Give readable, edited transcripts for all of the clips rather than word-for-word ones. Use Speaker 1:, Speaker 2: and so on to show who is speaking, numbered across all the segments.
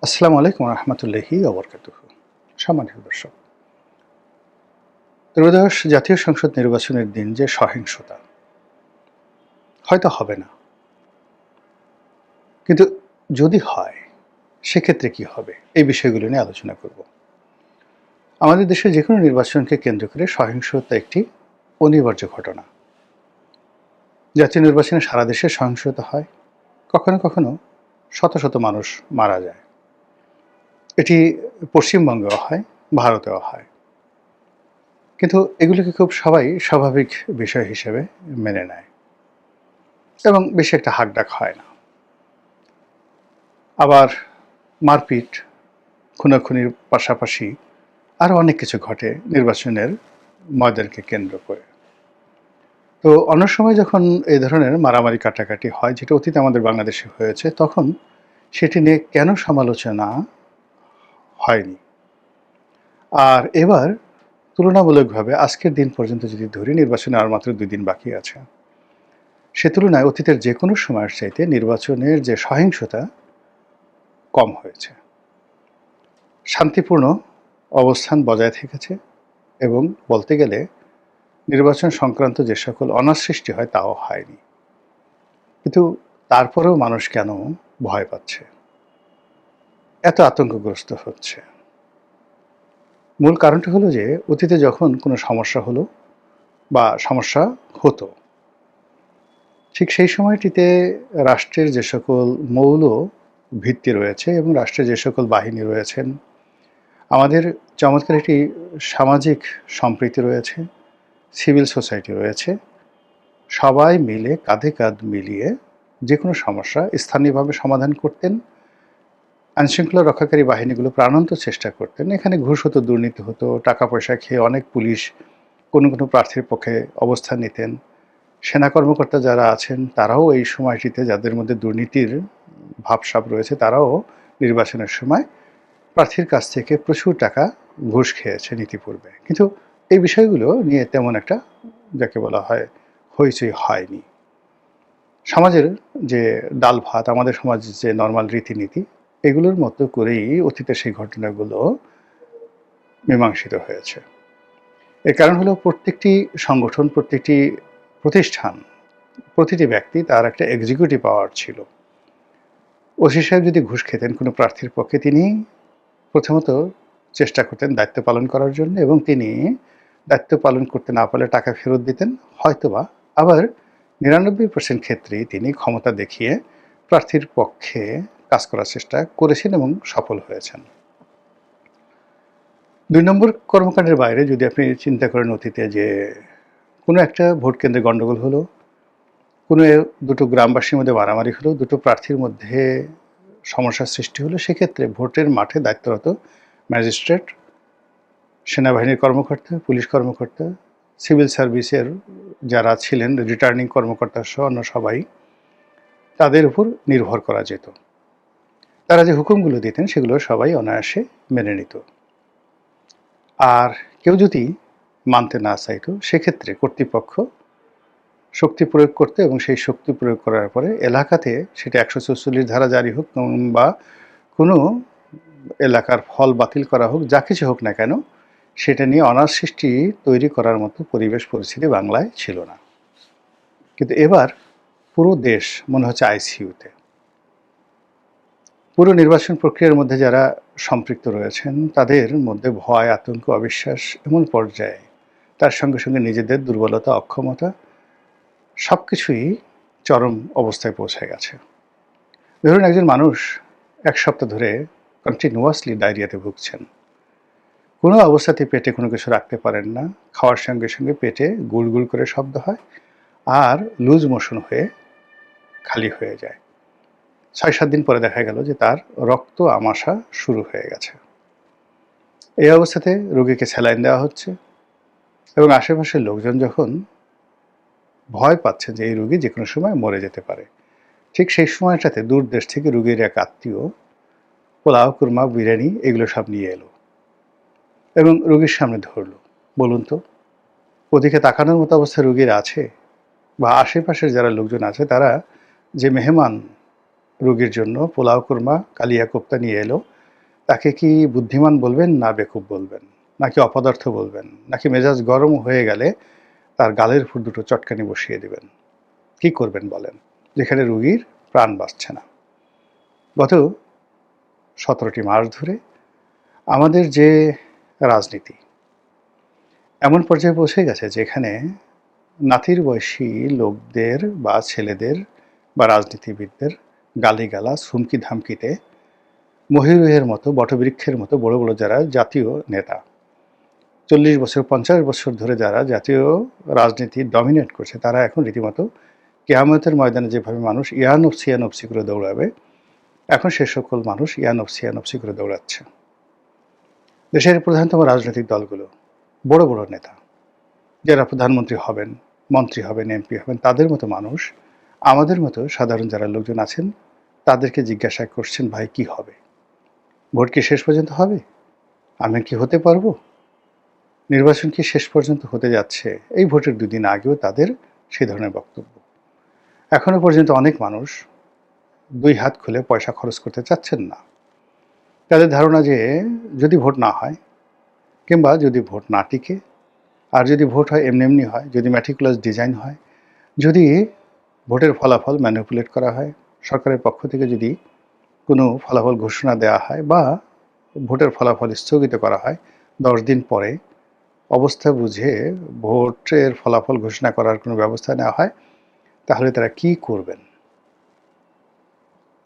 Speaker 1: আসসালামু আলাইকুম রহমতুল্লাহি ওবরকাতুহু। সম্মানিত দর্শক, ত্রয়োদশ জাতীয় সংসদ নির্বাচনের দিন যে সহিংসতা হয়তো হবে না, কিন্তু যদি হয় সেক্ষেত্রে কি হবে, এই বিষয়গুলো নিয়ে আলোচনা করব। আমাদের দেশে যে কোনো নির্বাচনকে কেন্দ্র করে সহিংসতা একটি অনিবার্য ঘটনা। জাতীয় নির্বাচনে সারা দেশে সহিংসতা হয়, কখনো কখনো শত শত মানুষ মারা যায়। এটি পশ্চিমবঙ্গেও হয়, ভারতেও হয়, কিন্তু এগুলিকে খুব সবাই স্বাভাবিক বিষয় হিসেবে মেনে নেয় এবং বেশি একটা হাকডাক হয় না। আবার মারপিট, খুনাখুনির পাশাপাশি আরও অনেক কিছু ঘটে নির্বাচনের ময়দানকে কেন্দ্র করে। তো অন্য সময় যখন এই ধরনের মারামারি কাটাকাটি হয়, যেটা অতীতে আমাদের বাংলাদেশে হয়েছে, তখন সেটি নিয়ে কেন সমালোচনা হয়নি। আর এবার তুলনামূলকভাবে আজকের দিন পর্যন্ত যদি ধরি, নির্বাচনে আর মাত্র 2 দিন বাকি আছে, সে তুলনায় অতীতের যে কোনো সময়ের চাইতে নির্বাচনের যে সহিংসতা কম হয়েছে। শান্তিপূর্ণ অবস্থান বজায় থেকেছে এবং বলতে গেলে নির্বাচন সংক্রান্ত যে সকল অনাসৃষ্টি হয় তাও হয়নি। কিন্তু তারপরেও মানুষ কেন ভয় পাচ্ছে, এত আতঙ্কগ্রস্ত হচ্ছে? মূল কারণটা হলো যে অতীতে যখন কোনো সমস্যা হলো বা সমস্যা হতো, ঠিক সেই সময়টিতে রাষ্ট্রের যে সকল মৌল ভিত্তি রয়েছে এবং রাষ্ট্রের যে সকল বাহিনী রয়েছেন, আমাদের চমৎকার একটি সামাজিক সম্প্রীতি রয়েছে, সিভিল সোসাইটি রয়েছে, সবাই মিলে কাঁধে কাঁধ মিলিয়ে যে কোনো সমস্যা স্থানীয়ভাবে সমাধান করতেন। আইনশৃঙ্খলা রক্ষাকারী বাহিনীগুলো প্রাণান্ত চেষ্টা করতেন। এখানে ঘুষ হতো, দুর্নীতি হতো, টাকা পয়সা খেয়ে অনেক পুলিশ কোনো কোনো প্রার্থীর পক্ষে অবস্থান নিতেন। সেনা কর্মকর্তা যারা আছেন তারাও এই সময়টিতে, যাদের মধ্যে দুর্নীতির ভাবসাব রয়েছে, তারাও নির্বাচনের সময় প্রার্থীর কাছ থেকে প্রচুর টাকা ঘুষ খেয়েছেন ইতিপূর্বে। কিন্তু এই বিষয়গুলো নিয়ে তেমন একটা, যাকে বলা হয়, হইচই হয়নি। সমাজের যে ডাল ভাত, আমাদের সমাজের যে নর্মাল রীতিনীতি, এগুলোর মতো করেই অতীতের সেই ঘটনাগুলো মীমাংসিত হয়েছে। এর কারণ হলো প্রত্যেকটি সংগঠন, প্রত্যেকটি প্রতিষ্ঠান, প্রতিটি ব্যক্তি তার একটা এক্সিকিউটিভ পাওয়ার ছিল। ওসি সাহেব যদি ঘুষ খেতেন কোনো প্রার্থীর পক্ষে, তিনি প্রথমত চেষ্টা করতেন দায়িত্ব পালন করার জন্য, এবং তিনি দায়িত্ব পালন করতে না পারলে টাকা ফেরত দিতেন। হয়তোবা আবার 99% ক্ষেত্রেই তিনি ক্ষমতা দেখিয়ে প্রার্থীর পক্ষে কাজ করার চেষ্টা করেছেন এবং সফল হয়েছেন। 2 নম্বর কর্মকাণ্ডের বাইরে যদি আপনি চিন্তা করেন, অতীতে যে কোনো একটা ভোট কেন্দ্রে গণ্ডগোল হলো, কোনো দুটো গ্রামবাসীর মধ্যে মারামারি হলো, দুটো প্রার্থীর মধ্যে সমস্যার সৃষ্টি হলো, সেক্ষেত্রে ভোটের মাঠে দায়িত্বরত ম্যাজিস্ট্রেট, সেনাবাহিনীর কর্মকর্তা, পুলিশ কর্মকর্তা, সিভিল সার্ভিসের যারা ছিলেন রিটার্নিং কর্মকর্তা সহ অন্য সবাই, তাদের উপর নির্ভর করা যেত। তারা যে হুকুমগুলো দিতেন সেগুলো সবাই অনায়াসে মেনে নিত। আর কেউ যদি মানতে না চাইতো, সেক্ষেত্রে কর্তৃপক্ষ শক্তি প্রয়োগ করতে, এবং সেই শক্তি প্রয়োগ করার পরে এলাকাতে সেটা 144 ধারা জারি হোক বা কোনো এলাকার ফল বাতিল করা হোক, যা কিছু হোক না কেন, সেটা নিয়ে অনাসৃষ্টি তৈরি করার মতো পরিবেশ পরিস্থিতি বাংলায় ছিল না। কিন্তু এবার পুরো দেশ মনে হচ্ছে আইসিইউতে। পুরো নির্বাচন প্রক্রিয়ার মধ্যে যারা সম্পৃক্ত রয়েছেন তাদের মধ্যে ভয়, আতঙ্ক, অবিশ্বাস এমন পর্যায়ে, তার সঙ্গে সঙ্গে নিজেদের দুর্বলতা, অক্ষমতা, সব কিছুই চরম অবস্থায় পৌঁছে গেছে। ধরুন একজন মানুষ 1 সপ্তাহ ধরে কন্টিনিউয়াসলি ডায়রিয়াতে ভুগছেন, কোনো অবস্থাতেই পেটে কোনো কিছু রাখতে পারেন না, খাওয়ার সঙ্গে সঙ্গে পেটে গুড়গুড় করে শব্দ হয় আর লুজ মোশন হয়ে খালি হয়ে যায়। 6-7 দিন পরে দেখা গেল যে তার রক্ত আমাশা শুরু হয়ে গেছে। এই অবস্থাতে রোগীকে স্যালাইন দেওয়া হচ্ছে, এবং আশেপাশের লোকজন যখন ভয় পাচ্ছে যে এই রোগী যে কোনো সময় মরে যেতে পারে, ঠিক সেই সময়টাতে দূর দেশ থেকে রোগীর এক আত্মীয় পোলাও, কুরমা, বিরিয়ানি এগুলো সব নিয়ে এলো এবং রোগীর সামনে ধরলো। বলুন তো, ওদিকে তাকানোর মতো অবস্থায় রোগীর আছে? বা আশেপাশের যারা লোকজন আছে তারা যে মেহমান রোগীর জন্য পোলাও কোরমা কালিয়া কোপ্তা নিয়ে এলো, তাকে কি বুদ্ধিমান বলবেন না বেকুব বলবেন, নাকি অপদার্থ বলবেন, নাকি মেজাজ গরম হয়ে গেলে তার গালের উপর দুটো চটকানি বসিয়ে দেবেন? কি করবেন বলেন, যেখানে রোগীর প্রাণ বাঁচছে না? গত 17টি মাস ধরে আমাদের যে রাজনীতি এমন পর্যায়ে পৌঁছে গেছে যেখানে নাতির বয়সী লোকদের বা ছেলেদের বা রাজনীতিবিদদের গালিগালাজ হুমকি ধামকিতে মহিরুহের মতো বটবৃক্ষের মতো বড় বড় যারা জাতীয় নেতা 40 বছর 50 বছর ধরে যারা জাতীয় রাজনীতি ডমিনেট করছে, তারা এখন রীতিমতো কেয়ামতের ময়দানে যেভাবে মানুষ ইয়ানফসি ইয়ানফসি করে দৌড়াবে, এখন সে সকল মানুষ ইয়ানফসি ইয়ানফসি করে দৌড়াচ্ছে। দেশের প্রধানতম রাজনৈতিক দলগুলো, বড় বড় নেতা যারা প্রধানমন্ত্রী হবেন, মন্ত্রী হবেন, এমপি হবেন, তাদের মতো মানুষ আমাদের মতো সাধারণ যারা লোকজন আছেন তাদেরকে জিজ্ঞাসা করছেন, ভাই কি হবে? ভোট কি শেষ পর্যন্ত হবে? আমি কি হতে পারবো? নির্বাচন কি শেষ পর্যন্ত হতে যাচ্ছে? এই ভোটের 2 দিন আগেও তাদের সেই ধরনের বক্তব্য। এখনো পর্যন্ত অনেক মানুষ 2 হাত খুলে পয়সা খরচ করতে চাচ্ছেন না। তাদের ধারণা যে যদি ভোট না হয়, কিংবা যদি ভোট না টিকে, আর যদি ভোট হয় এমনি এমনি হয়, যদি ম্যাটিকুলাস ডিজাইন হয়, যদি ভোটের ফলাফল ম্যানিপুলেট করা হয়, সরকারের পক্ষ থেকে যদি কোনো ফলাফল ঘোষণা দেওয়া হয় বা ভোটের ফলাফল স্থগিত করা হয় 10 দিন পরে, অবস্থা বুঝে ভোটের ফলাফল ঘোষণা করার কোনো ব্যবস্থা নেওয়া হয়, তাহলে তারা কি করবেন?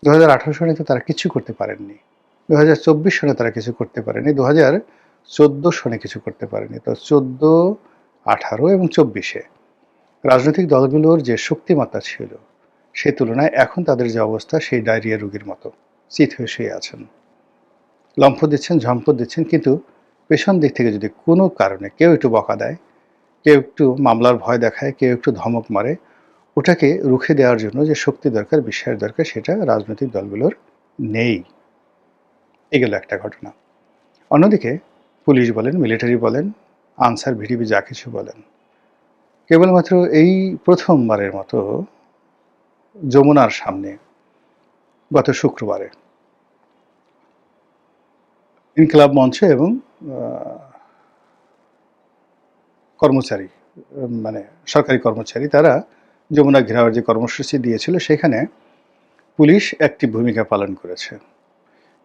Speaker 1: 2018 সনে তো তারা কিছু করতে পারেননি, 2024 সনে তারা কিছু করতে পারেনি, 2014 সনে কিছু করতে পারেনি। তো 14, 18 এবং 24-এ রাজনৈতিক দলগুলোর যে শক্তিমত্তা ছিল সে তুলনায় এখন তাদের যে অবস্থা, সেই ডায়রিয়া রোগীর মতো চিত হয়ে শুয়ে আছেন, লম্ফ দিচ্ছেন, ঝম্পট দিচ্ছেন, কিন্তু পেছন দিক থেকে যদি কোনো কারণে কেউ একটু বকা দেয়, কেউ একটু মামলার ভয় দেখায়, কেউ একটু ধমক মারে, ওটাকে রুখে দেওয়ার জন্য যে শক্তি দরকার, বিশ্বাস দরকার, সেটা রাজনৈতিক দলগুলোর নেই। এগুলো একটা ঘটনা। অন্যদিকে পুলিশ বলেন, মিলিটারি বলেন, আনসার ভিডিপি যা কিছু বলেন, কেবলমাত্র এই প্রথমবারের মতো যমুনার সামনে গত শুক্রবারে ইনকিলাব মঞ্চ এবং কর্মচারী, মানে সরকারি কর্মচারী, তারা যমুনা ঘেরাওয়ের যে কর্মসূচি দিয়েছিল সেখানে পুলিশ একটি ভূমিকা পালন করেছে,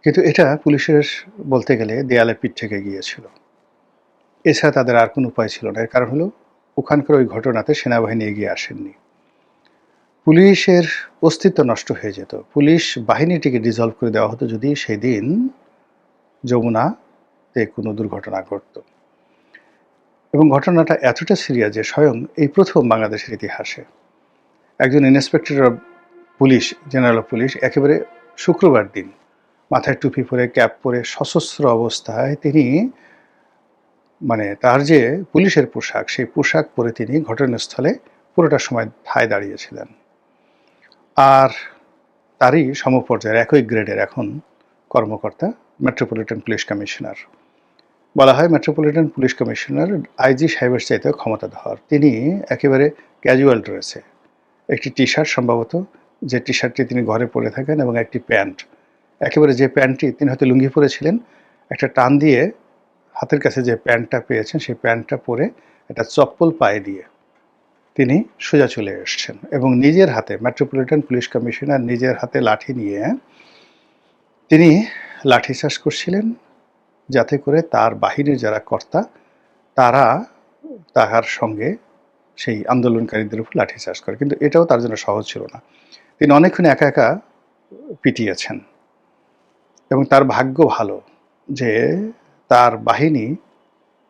Speaker 1: কিন্তু এটা পুলিশের বলতে গেলে দেয়ালে পিঠ থেকে গিয়েছিল। এছাড়া তাদের আর কোনো উপায় ছিল না। এর কারণ হলো ওখানকার ওই ঘটনাতে সেনাবাহিনী এগিয়ে আসেননি। পুলিশের অস্তিত্ব নষ্ট হয়ে যেত, পুলিশ বাহিনীটিকে ডিজলভ করে দেওয়া হতো যদি সেদিন যমুনাতে কোনো দুর্ঘটনা ঘটত। এবং ঘটনাটা এতটা সিরিয়াস যে স্বয়ং এই প্রথম বাংলাদেশের ইতিহাসে একজন inspector of police, general of police, একেবারে শুক্রবার দিন মাথায় টুপি পরে, ক্যাপ পরে, সশস্ত্র অবস্থায় তিনি, মানে তার যে পুলিশের পোশাক, সেই পোশাক পরে তিনি ঘটনাস্থলে পুরোটা সময় ঠায় দাঁড়িয়েছিলেন। আর তারই সমপর্যায়ের একই গ্রেডের এখন কর্মকর্তা মেট্রোপলিটন পুলিশ কমিশনার। বলা হয় মেট্রোপলিটন পুলিশ কমিশনার আইজি সাহেবের চাইতেও ক্ষমতাধর। তিনি একেবারে ক্যাজুয়াল ড্রেসে, একটি টি শার্ট সম্ভবত, যে টি শার্টটি তিনি ঘরে পরে থাকেন, এবং একটি প্যান্ট, একেবারে যে প্যান্টটি তিনি হয়তো লুঙ্গি পরেছিলেন, একটা টান দিয়ে হাতের কাছে যে প্যান্টটা পেয়েছেন সেই প্যান্টটা পরে একটা চপ্পল পায়ে দিয়ে তিনি সোজা চলে এসছেন, এবং নিজের হাতে, মেট্রোপলিটন পুলিশ কমিশনার নিজের হাতে লাঠি নিয়ে তিনি লাঠিচার্জ করছিলেন, যাতে করে তার বাহিনীর যারা কর্তা তারা তাহার সঙ্গে সেই আন্দোলনকারীদের উপর লাঠিচার্জ করে। কিন্তু এটাও তার জন্য সহজ ছিল না। তিনি অনেকক্ষণ একা একা পিটিয়েছেন, এবং তার ভাগ্য ভালো যে তার বাহিনী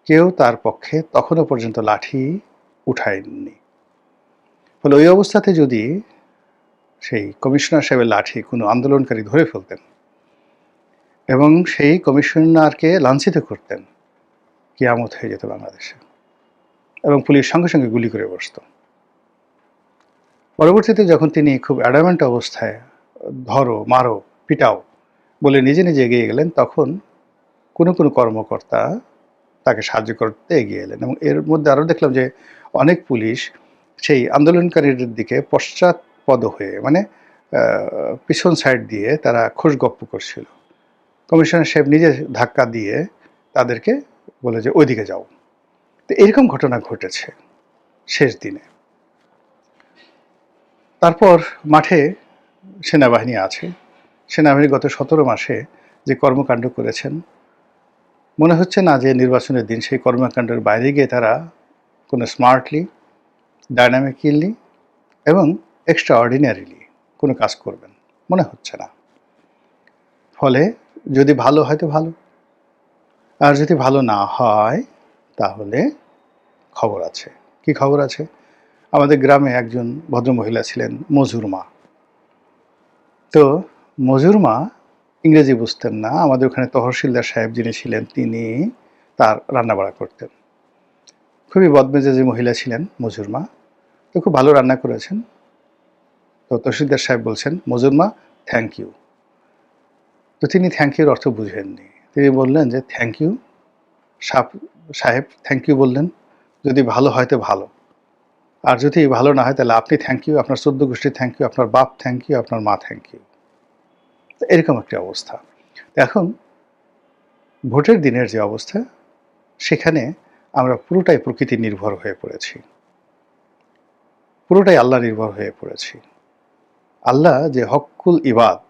Speaker 1: কেউ তার পক্ষে তখনও পর্যন্ত লাঠি উঠায়নি। ফলে ওই অবস্থাতে যদি সেই কমিশনার সাহেবের লাঠি কোনো আন্দোলনকারী ধরে ফেলতেন এবং সেই কমিশনারকে লাঞ্ছিত করতেন, কিয়ামত হয়ে যেত বাংলাদেশে, এবং পুলিশ সঙ্গে সঙ্গে গুলি করে বসত। পরবর্তীতে যখন তিনি খুব অ্যাডামেন্ট অবস্থায় ধরো, মারো, পিটাও বলে নিজে নিজে এগিয়ে গেলেন, তখন কোনো কোনো কর্মকর্তা তাকে সাহায্য করতে এগিয়ে এলেন, এবং এর মধ্যে আরও দেখলাম যে অনেক পুলিশ সেই আন্দোলনকারীদের দিকে পশ্চাৎপদ হয়ে, মানে পিছন সাইড দিয়ে তারা খোশগপ্প করছিল। কমিশনার সাহেব নিজে ধাক্কা দিয়ে তাদেরকে বলে যে ওইদিকে যাও। তো এরকম ঘটনা ঘটেছে শেষ দিনে। তারপর মাঠে সেনাবাহিনী আছে। সেনাবাহিনী গত 17 মাসে যে কর্মকাণ্ড করেছেন, মনে হচ্ছে না যে নির্বাচনের দিন সেই কর্মকাণ্ডের বাইরে গিয়ে তারা কোনো স্মার্টলি, ডায়নামিক্যালি এবং এক্সট্রা অর্ডিনারিলি কোনো কাজ করবেন, মনে হচ্ছে না। ফলে যদি ভালো হয় তো ভালো, আর যদি ভালো না হয় তাহলে খবর আছে। কি খবর আছে? আমাদের গ্রামে একজন ভদ্রমহিলা ছিলেন মজুর মা। তো মজুর মা ইংরেজি বুঝতেন না। আমাদের ওখানে তহসিলদার সাহেব যিনি ছিলেন তিনি তার রান্নাবাড়া করতেন। খুবই বদমেজাজি মহিলা ছিলেন মজুর মা। তো খুব ভালো রান্না করেছেন। তো তহসিলদার সাহেব বলছেন, মজুর মা থ্যাংক ইউ। তো তিনি থ্যাংক ইউর অর্থ বুঝেননি। তিনি বললেন যে থ্যাংক ইউ সাহেব, থ্যাংক ইউ বললেন, যদি ভালো হয় তো ভালো, আর যদি ভালো না হয় তাহলে আপনি থ্যাংক ইউ, আপনার 14 গোষ্ঠী থ্যাংক ইউ, আপনার বাপ থ্যাংক ইউ, আপনার মা থ্যাংক ইউ। এরকম একটি অবস্থা। এখন ভোটের দিনের যে অবস্থা, সেখানে আমরা পুরোটাই প্রকৃতি নির্ভর হয়ে পড়েছি, পুরোটাই আল্লাহ নির্ভর হয়ে পড়েছি। আল্লাহ যে হকুল ইবাদ,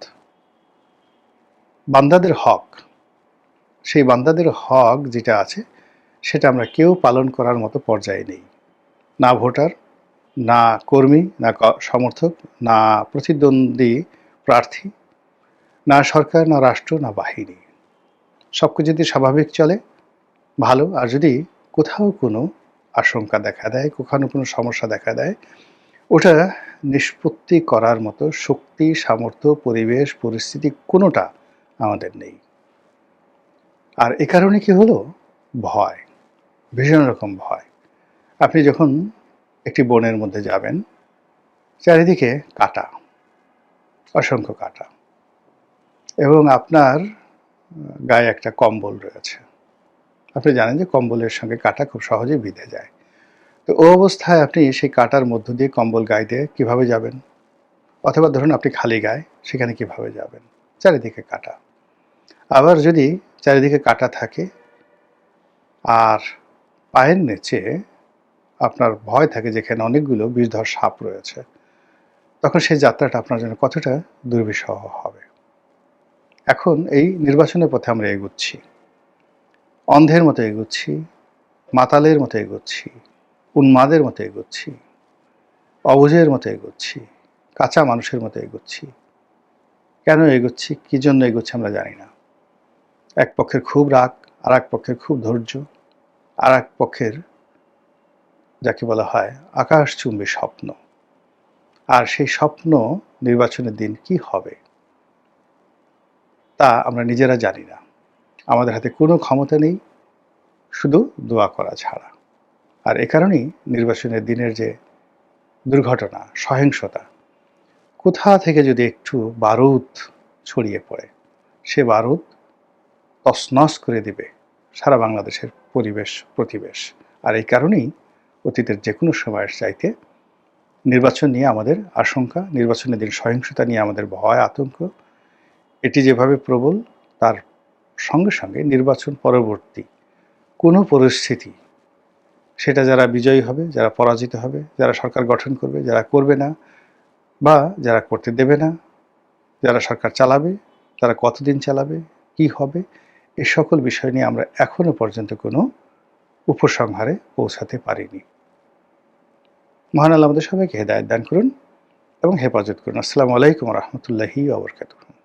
Speaker 1: বান্দাদের হক, সেই বান্দাদের হক যেটা আছে সেটা আমরা কেউ পালন করার মতো পর্যায়ে নেই। না ভোটার, না কর্মী, না সমর্থক, না প্রতিদ্বন্দ্বী প্রার্থী, না সরকার, না রাষ্ট্র, না বাহিনী। সবকিছু যদি স্বাভাবিক চলে ভালো, আর যদি কোথাও কোনো আশঙ্কা দেখা দেয়, কোথাও কোনো সমস্যা দেখা দেয়, ওটা নিষ্পত্তি করার মতো শক্তি, সামর্থ্য, পরিবেশ, পরিস্থিতি কোনোটা আমাদের নেই। আর এ কারণে কি হলো? ভয়, ভীষণ রকম ভয়। আপনি যখন একটি বনের মধ্যে যাবেন, চারিদিকে কাঁটা, অসংখ্য কাঁটা, এবং আপনার গায়ে একটা কম্বল রয়েছে। আপনি জানেন যে কম্বলের সঙ্গে কাঁটা খুব সহজেই বিঁধে যায়। তো ও অবস্থায় আপনি সেই কাঁটার মধ্য দিয়ে কম্বল গায়ে দিয়ে কীভাবে যাবেন? অথবা ধরুন আপনি খালি গায়ে, সেখানে কিভাবে যাবেন? চারিদিকে কাঁটা। আবার যদি চারিদিকে কাঁটা থাকে আর পায়ের নিচে আপনার ভয় থাকে যেখানে অনেকগুলো বিষধর সাপ রয়েছে, তখন সেই যাত্রাটা আপনার জন্য কতটা দুর্বিষহ হবে। এখন এই নির্বাচনের পথে আমরা এগুচ্ছি, অন্ধের মতো এগুচ্ছি, মাতালের মতো এগুচ্ছি, উন্মাদের মতো এগুচ্ছি, অবুঝের মতো এগুচ্ছি, কাঁচা মানুষের মতো এগুচ্ছি। কেন এগুচ্ছি, কী জন্য এগুচ্ছি আমরা জানি না। এক পক্ষের খুব রাগ, আর এক পক্ষের খুব ধৈর্য, আর এক পক্ষের যাকে বলা হয় আকাশচুম্বী স্বপ্ন। আর সেই স্বপ্ন নির্বাচনের দিন কি হবে তা আমরা নিজেরা জানি না। আমাদের হাতে কোনো ক্ষমতা নেই, শুধু দোয়া করা ছাড়া। আর এ কারণেই নির্বাচনের দিনের যে দুর্ঘটনা, সহিংসতা, কোথা থেকে যদি একটু বারুদ ছড়িয়ে পড়ে, সে বারুদ তছনছ করে দিবে সারা বাংলাদেশের পরিবেশ প্রতিবেশ। আর এই কারণেই অতীতের যে কোনো সময়ের চাইতে নির্বাচন নিয়ে আমাদের আশঙ্কা, নির্বাচনের দিন সহিংসতা নিয়ে আমাদের ভয়, আতঙ্ক, এটি যেভাবে প্রবল, তার সঙ্গে সঙ্গে নির্বাচন পরবর্তী কোনো পরিস্থিতি, সেটা যারা বিজয়ী হবে, যারা পরাজিত হবে, যারা সরকার গঠন করবে, যারা করবে না, বা যারা করতে দেবে না, যারা সরকার চালাবে, তারা কতদিন চালাবে, কি হবে, এ সকল বিষয় নিয়ে আমরা এখনো পর্যন্ত কোনো উপসংহারে পৌঁছাতে পারিনি। মহান আল্লাহ আমাদের সবাইকে হেদায়েত দান করুন এবং হেফাজত করুন। আসসালামু আলাইকুম ওয়া রাহমাতুল্লাহি ওয়া বারাকাতুহু।